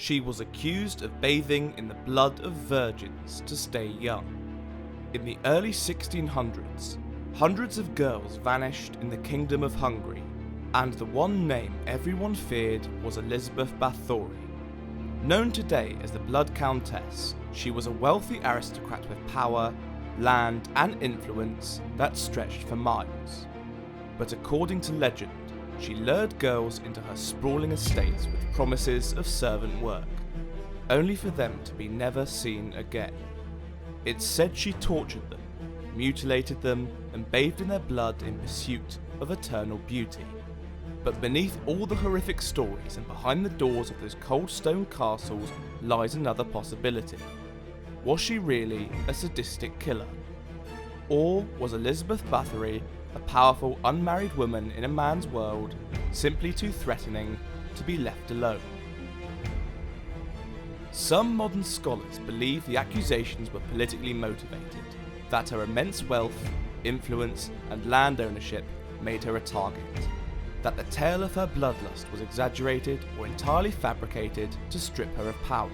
She was accused of bathing in the blood of virgins to stay young. In the early 1600s, hundreds of girls vanished in the Kingdom of Hungary, and the one name everyone feared was Elizabeth Báthory. Known today as the Blood Countess, she was a wealthy aristocrat with power, land and influence that stretched for miles. But according to legend, she lured girls into her sprawling estates with promises of servant work, only for them to be never seen again. It's said she tortured them, mutilated them, and bathed in their blood in pursuit of eternal beauty. But beneath all the horrific stories and behind the doors of those cold stone castles lies another possibility. Was she really a sadistic killer? Or was Elizabeth Báthory a powerful unmarried woman in a man's world, simply too threatening to be left alone? Some modern scholars believe the accusations were politically motivated, that her immense wealth, influence and land ownership made her a target, that the tale of her bloodlust was exaggerated or entirely fabricated to strip her of power.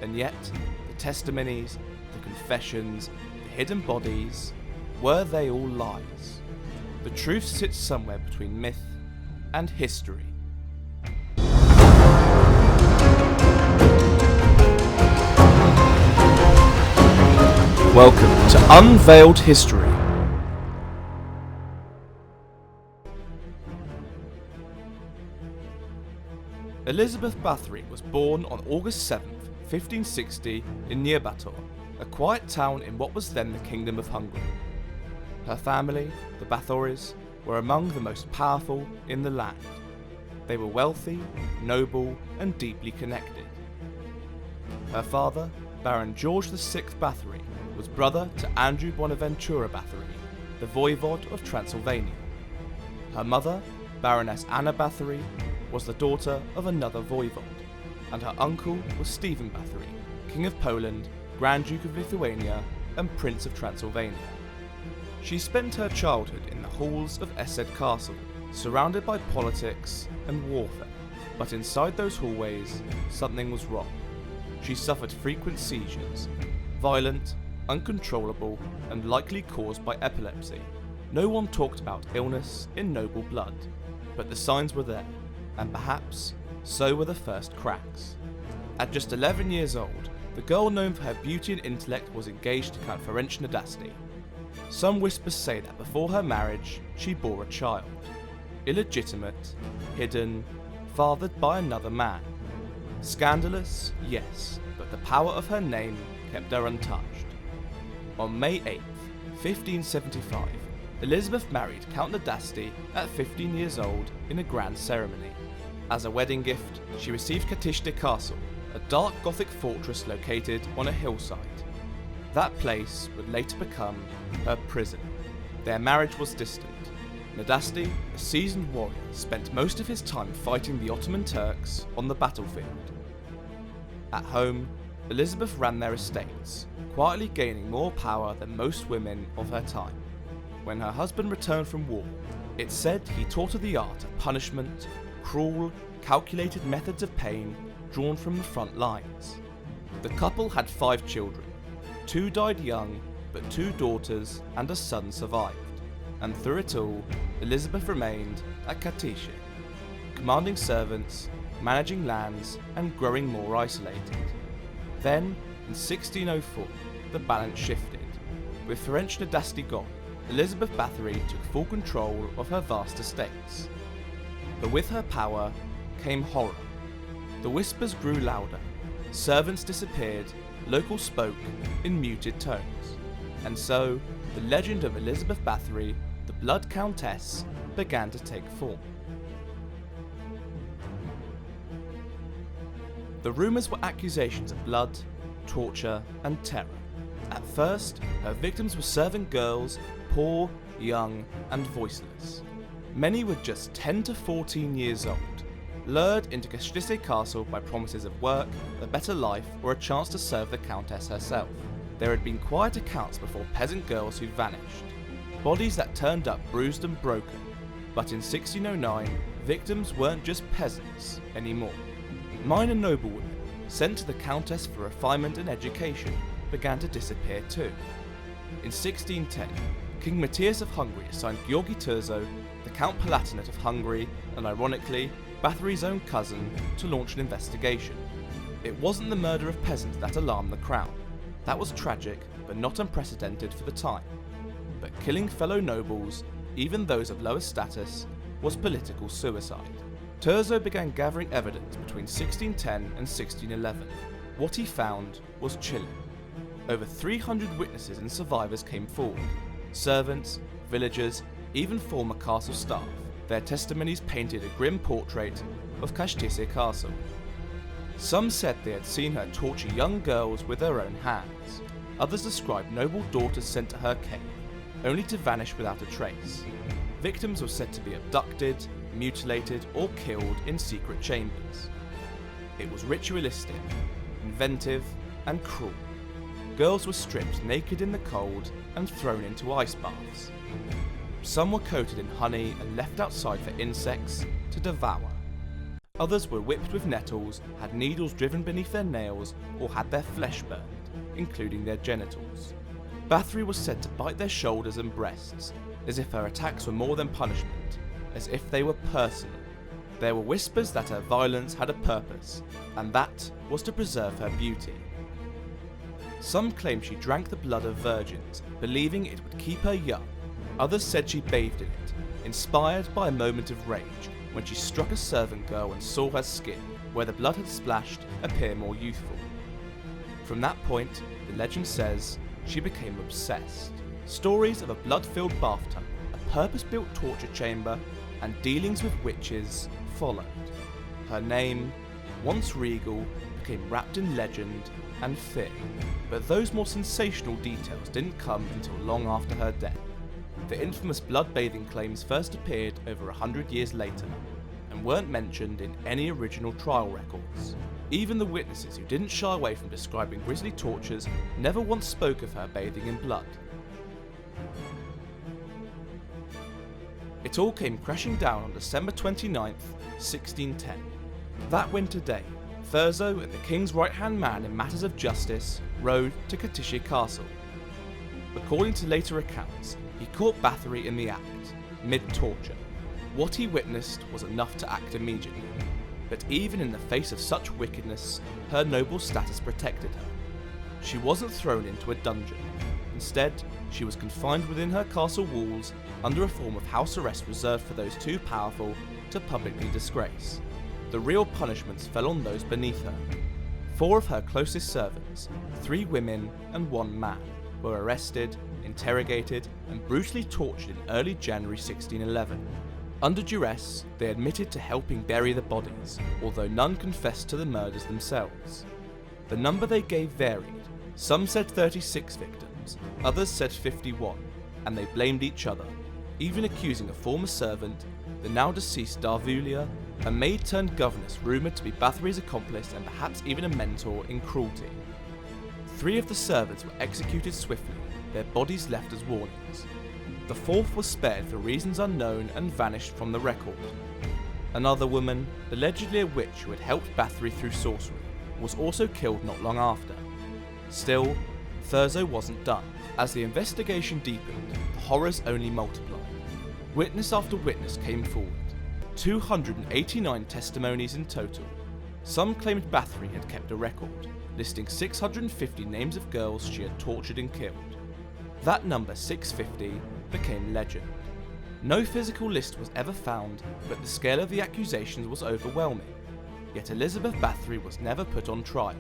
And yet, the testimonies, the confessions, the hidden bodies, were they all lies? The truth sits somewhere between myth and history. Welcome to Unveiled History. Elizabeth Báthory was born on August 7th, 1560 in Nyírbátor, a quiet town in what was then the Kingdom of Hungary. Her family, the Báthorys, were among the most powerful in the land. They were wealthy, noble and deeply connected. Her father, Baron George VI Báthory, was brother to Andrew Bonaventura Báthory, the voivode of Transylvania. Her mother, Baroness Anna Báthory, was the daughter of another voivode, and her uncle was Stephen Báthory, King of Poland, Grand Duke of Lithuania and Prince of Transylvania. She spent her childhood in the halls of Csejte Castle, surrounded by politics and warfare, but inside those hallways, something was wrong. She suffered frequent seizures, violent, uncontrollable, and likely caused by epilepsy. No one talked about illness in noble blood, but the signs were there, and perhaps so were the first cracks. At just 11 years old, the girl known for her beauty and intellect was engaged to Count Ferenc Nadasdy. Some whispers say that before her marriage, she bore a child. Illegitimate, hidden, fathered by another man. Scandalous, yes, but the power of her name kept her untouched. On May 8th, 1575, Elizabeth married Count Nadasdy at 15 years old in a grand ceremony. As a wedding gift, she received Csejte Castle, a dark Gothic fortress located on a hillside. That place would later become her prison. Their marriage was distant. Nadasdy, a seasoned warrior, spent most of his time fighting the Ottoman Turks on the battlefield. At home, Elizabeth ran their estates, quietly gaining more power than most women of her time. When her husband returned from war, it's said he taught her the art of punishment, cruel, calculated methods of pain drawn from the front lines. The couple had 5 children. 2 died young, but 2 daughters and a son survived. And through it all, Elizabeth remained at Csejte, commanding servants, managing lands, and growing more isolated. Then, in 1604, the balance shifted. With Ferenc Nadasdy gone, Elizabeth Báthory took full control of her vast estates. But with her power came horror. The whispers grew louder, servants disappeared, locals spoke in muted tones, and so the legend of Elizabeth Báthory, the Blood Countess, began to take form. The rumours were accusations of blood, torture and terror. At first, her victims were servant girls, poor, young and voiceless. Many were just 10 to 14 years old, lured into Csejte Castle by promises of work, a better life or a chance to serve the Countess herself. There had been quiet accounts before peasant girls who vanished, bodies that turned up bruised and broken, but in 1609 victims weren't just peasants anymore. Minor noblewomen, sent to the Countess for refinement and education, began to disappear too. In 1610, King Matthias of Hungary assigned Georgi Thurzo, the Count Palatinate of Hungary, and ironically, Báthory's own cousin, to launch an investigation. It wasn't the murder of peasants that alarmed the crown. That was tragic, but not unprecedented for the time. But killing fellow nobles, even those of lower status, was political suicide. Thurzo began gathering evidence between 1610 and 1611. What he found was chilling. Over 300 witnesses and survivors came forward. Servants, villagers, even former castle staff. Their testimonies painted a grim portrait of Csejte castle. Some said they had seen her torture young girls with her own hands. Others described noble daughters sent to her cave, only to vanish without a trace. Victims were said to be abducted, mutilated, or killed in secret chambers. It was ritualistic, inventive, and cruel. Girls were stripped naked in the cold and thrown into ice baths. Some were coated in honey and left outside for insects to devour. Others were whipped with nettles, had needles driven beneath their nails, or had their flesh burned, including their genitals. Báthory was said to bite their shoulders and breasts, as if her attacks were more than punishment, as if they were personal. There were whispers that her violence had a purpose, and that was to preserve her beauty. Some claimed she drank the blood of virgins, believing it would keep her young. Others said she bathed in it, inspired by a moment of rage when she struck a servant girl and saw her skin, where the blood had splashed, appear more youthful. From that point, the legend says, she became obsessed. Stories of a blood-filled bathtub, a purpose-built torture chamber, and dealings with witches followed. Her name, once regal, became wrapped in legend and fear, but those more sensational details didn't come until long after her death. The infamous blood-bathing claims first appeared over 100 years later, and weren't mentioned in any original trial records. Even the witnesses who didn't shy away from describing grisly tortures never once spoke of her bathing in blood. It all came crashing down on December 29th, 1610. That winter day, Thurzo and the king's right-hand man in matters of justice rode to Csejte castle. According to later accounts, he caught Báthory in the act, mid-torture. What he witnessed was enough to act immediately, but even in the face of such wickedness, her noble status protected her. She wasn't thrown into a dungeon. Instead, she was confined within her castle walls under a form of house arrest reserved for those too powerful to publicly disgrace. The real punishments fell on those beneath her. 4 of her closest servants, 3 women and 1 man, were arrested, interrogated, and brutally tortured in early January 1611. Under duress, they admitted to helping bury the bodies, although none confessed to the murders themselves. The number they gave varied. Some said 36 victims, others said 51, and they blamed each other, even accusing a former servant, the now deceased Darvulia, a maid-turned-governess rumoured to be Báthory's accomplice and perhaps even a mentor in cruelty. 3 of the servants were executed swiftly, their bodies left as warnings. The 4th was spared for reasons unknown and vanished from the record. Another woman, allegedly a witch who had helped Báthory through sorcery, was also killed not long after. Still, Thurzo wasn't done. As the investigation deepened, the horrors only multiplied. Witness after witness came forward. 289 testimonies in total. Some claimed Báthory had kept a record, listing 650 names of girls she had tortured and killed. That number, 650, became legend. No physical list was ever found, but the scale of the accusations was overwhelming. Yet Elizabeth Báthory was never put on trial.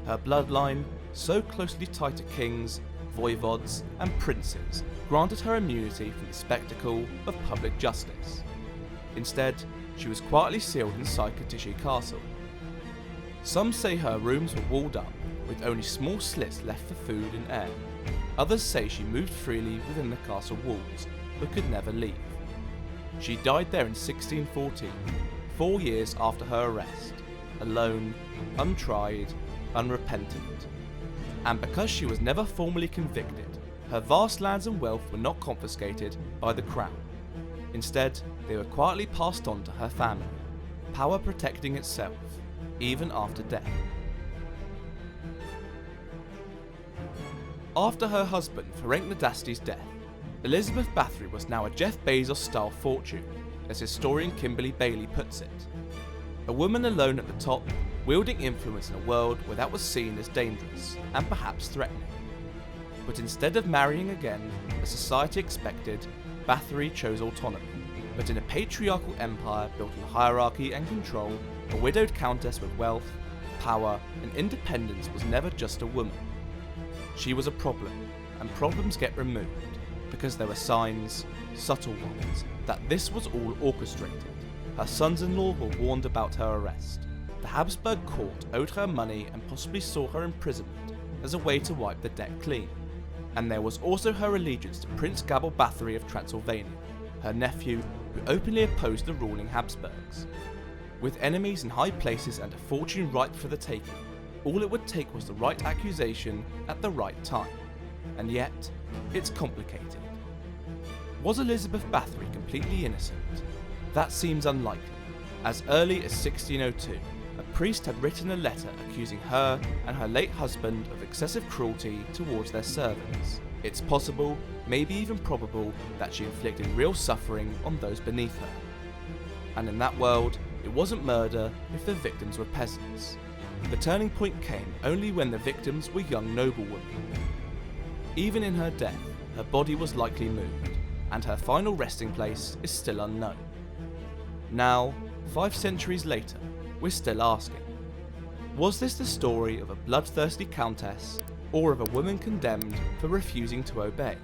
Her bloodline, so closely tied to kings, voivods, and princes, granted her immunity from the spectacle of public justice. Instead, she was quietly sealed inside Csejte castle. Some say her rooms were walled up, with only small slits left for food and air. Others say she moved freely within the castle walls, but could never leave. She died there in 1614, 4 years after her arrest, alone, untried, unrepentant. And because she was never formally convicted, her vast lands and wealth were not confiscated by the crown. Instead, they were quietly passed on to her family, power protecting itself. even after death. After her husband Ferenc Nadasti's death, Elizabeth Báthory was now a Jeff Bezos-style fortune, as historian Kimberly Bailey puts it. A woman alone at the top, wielding influence in a world where that was seen as dangerous, and perhaps threatening. But instead of marrying again, as society expected, Báthory chose autonomy. But in a patriarchal empire built on hierarchy and control, a widowed countess with wealth, power, and independence was never just a woman. She was a problem, and problems get removed, because there were signs, subtle ones, that this was all orchestrated. Her sons-in-law were warned about her arrest. The Habsburg court owed her money and possibly saw her imprisonment as a way to wipe the debt clean. And there was also her allegiance to Prince Gabor Báthory of Transylvania, her nephew, who openly opposed the ruling Habsburgs. With enemies in high places and a fortune ripe for the taking, all it would take was the right accusation at the right time. And yet, it's complicated. Was Elizabeth Báthory completely innocent? That seems unlikely. As early as 1602, a priest had written a letter accusing her and her late husband of excessive cruelty towards their servants. It's possible, maybe even probable, that she inflicted real suffering on those beneath her. And in that world, it wasn't murder if the victims were peasants. The turning point came only when the victims were young noblewomen. Even in her death, her body was likely moved, and her final resting place is still unknown. Now, 5 centuries later, we're still asking, was this the story of a bloodthirsty countess, or of a woman condemned for refusing to obey?